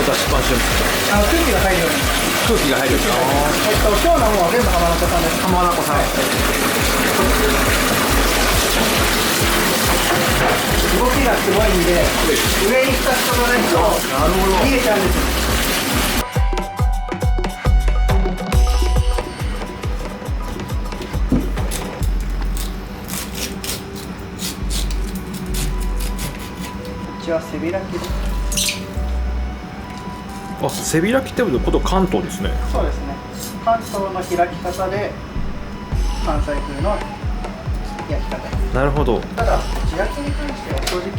出しっぱなしですか？空気が入るように。空気が入るように。今日のものは全部浜名湖さんです。浜名湖さん、動きがすごいんで、上に2つ飛ばないとなるほど。逃げちゃうんですよ。こっちは背開きです。あ、背開きってことは関東ですね。そうですね。関東の開き方で関西風の焼き方。なるほど。ただ地焼きに関しては正直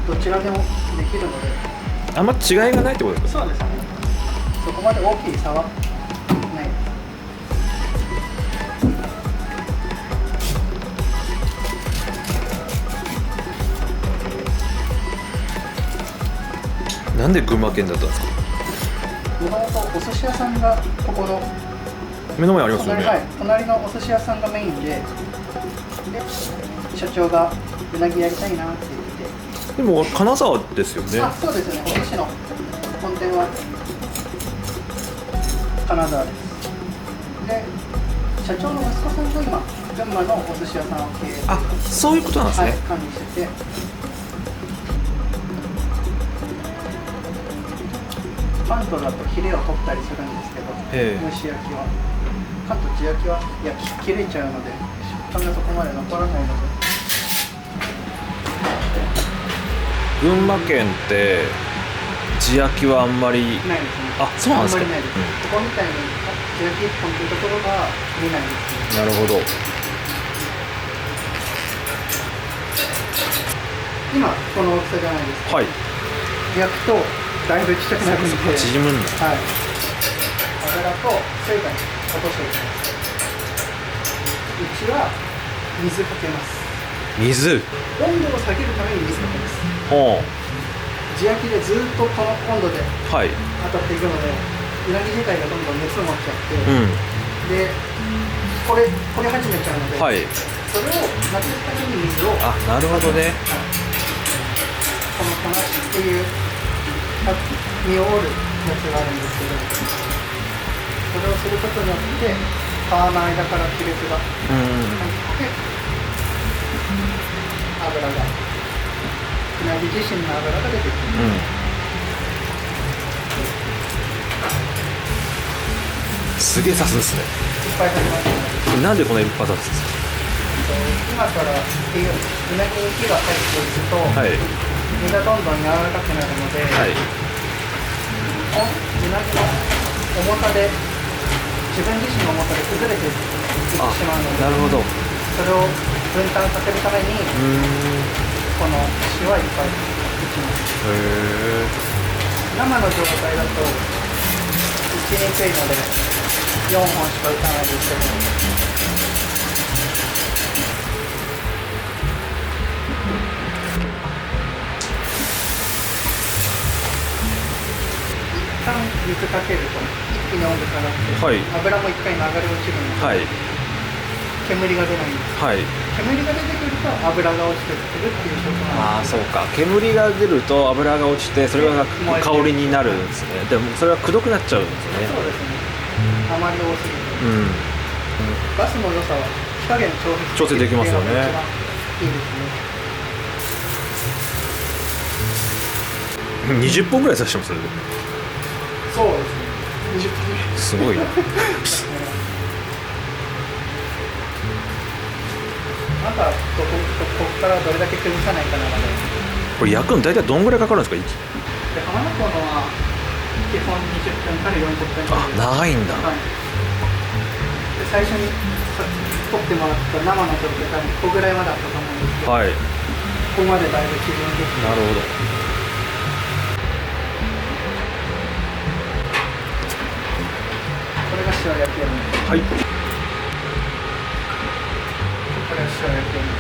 どちらでもできるので。あんま違いがないってことですか？そうですね。そこまで大きい差はないです。なんで群馬県だったんですか？もともとお寿司屋さんがここの目の前ありますよね。はい、隣のお寿司屋さんがメインで、社長がうなぎやりたいなって言って。でも金沢ですよね。あ、そうですね。お寿司の本店は金沢です。で、社長の息子さんが今群馬のお寿司屋さんを経営して、あ、そういうことなんですね。はい、管理してて、関東だとヒレを取ったりするんですけど、蒸し焼きは関東地焼きは焼き切れちゃうので食感がそこまで残らないので。群馬県って地焼きはあんまりないですね。あ、そうなんですか。あんまりないです。ここみたいに地焼き一本というところが見ないですね。なるほど。今この大きさじゃないですか。はい。焼くとだいぶちっちゃくなるんで、縮むんだ。はい。油と水分落としていきます。うちは水かけます。水。温度を下げるために水かけます。ほう。地焼きでずっとこの温度ではい。当たっていくので、うなぎ自体がどんどん熱を持っちゃって、うん。でこれ始めちゃうので、はい。それをなくすために水を、あ、なるほどね。はい、この粉っていう身を折るやつがあるんですけど、それをすることによって皮の間から亀裂がうん。入って油がうなぎ自身の油が出てくる。すげえ刺すんですね。いっぱい入りますね。なんでこんなにいっぱい刺すんです今からっていううなぎに火が入っていくと、か？はい。身がどんどん柔らかくなるので、はい。うなぎの重さで自分自身の重さで崩れていってしまうので、なるほど。それを分担させるためにこの塩はいっぱい打ちます。へえ。生の状態だと打ちにくいので4本しか打たないですけど、一旦水かけると一気に温度下がって、はい。油も一回流れ落ちるので、はい。煙が出ないんです。はい。煙が出てくると油が落ちてくるっていう証拠ああ、なんです。そうか。煙が出ると油が落ちて、それが香りになるんですね。でもそれはくどくなっちゃうんですね。そうですね。あまり多すぎて。うん。ガスの良さは火加減調整できますよね。一番いいですね。20本ぐらい刺してますよね。そうですね。20分ぐらい。すごいな。あとはここからどれだけ崩さないかなので。これ焼くの大体どんぐらいかかるんですか？で浜名湖のは基本20分から40分ぐらい。あ、長いんだ。はい。で最初に取ってもらった生の状態多分ここぐらいまであったと思うんですけど、はい。ここまでだいぶ縮んできて。なるほど。これが塩焼き用です。はい。これが塩焼き用です。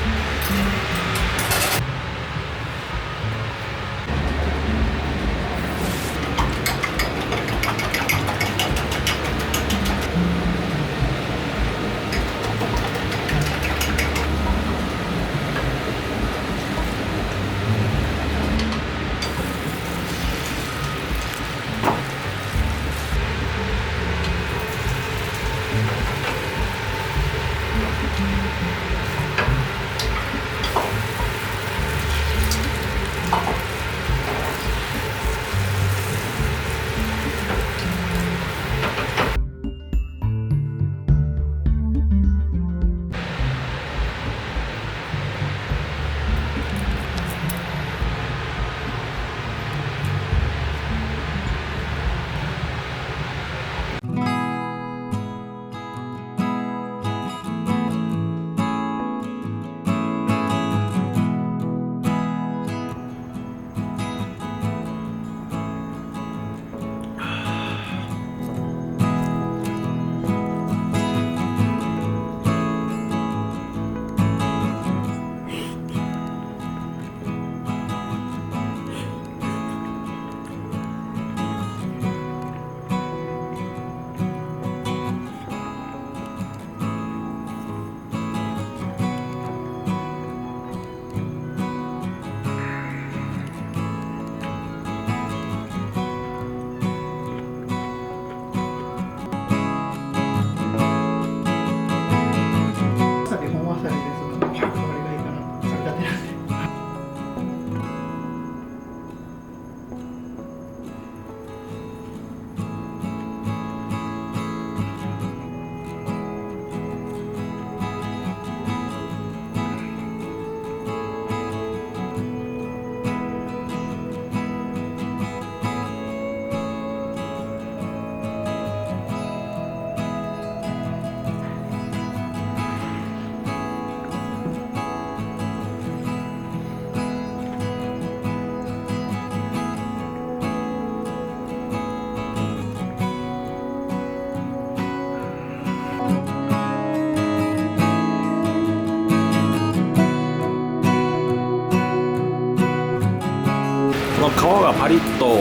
がパリッと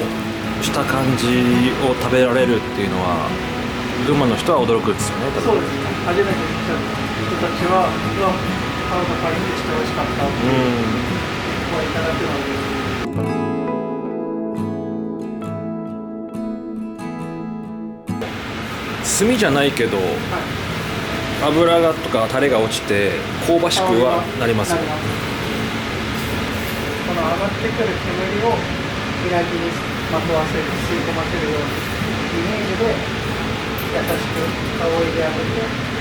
した感じを食べられるっていうのは群馬の人は驚くんですよね。そうですね。初めて来た人たちは、うわ、皮がパリッとして美味しかったってこういただくので。炭じゃないけど、油がとかタレが落ちて香ばしくはなりますよ。この上がってくる煙をうなぎにまとわせる、吸い込ませるようなイメージで優しく香りであげて。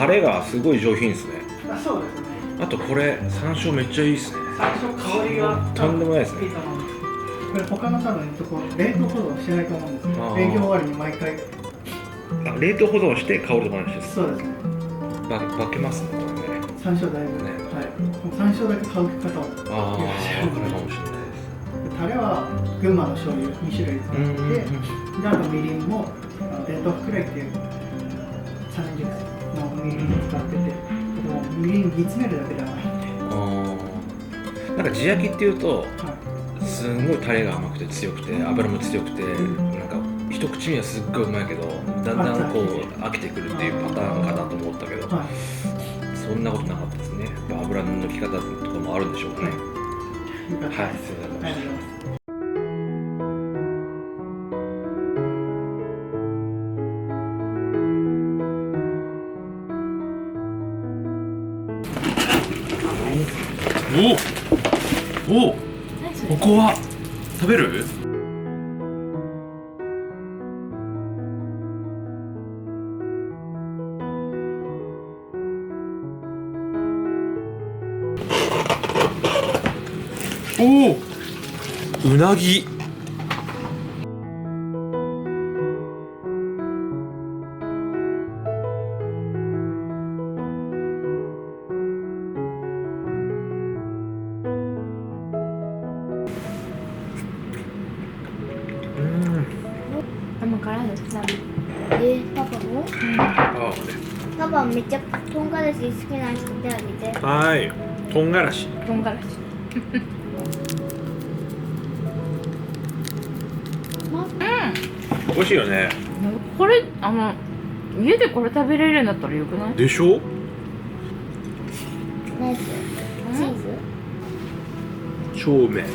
タレがすごい上品ですね。そうですね。あとこれ山椒めっちゃいいですね。最初香りがとんでもないですね。いいと思うんですけど、これ他の多分とこ冷凍保存してないと思うんですけど、営業終わりに毎回。冷凍保存して香るともないです。そうですね。化けますねこれね。山椒大丈夫ね。はい。山椒だけ買う方はああ、いらっしゃるこれかもしれないです。タレは群馬の醤油2種類使って、であとみりんも伝統福来っていう三年熟成のみりんを使ってて、みりん煮詰めるだけではないんで。なんか地焼きっていうと、はい、すんごいタレが甘くて強くて油も強くて、なんか一口にはすっごいうまいけどだんだんこう飽きてくるっていうパターンかなと思ったけど、はい、そんなことなかったですね。やっぱ油の抜き方とかもあるんでしょうかね。はい、すみません。ありがとうございます。おお、ここは食べる？おお、うなぎ。パパもあパパめっちゃ唐辛子好きな人であげて。あね。はい。唐辛子。唐辛子。美味しいよね。これ家でこれ食べれるんだったらよくない？でしょ？ナイスチーズ超うめえ。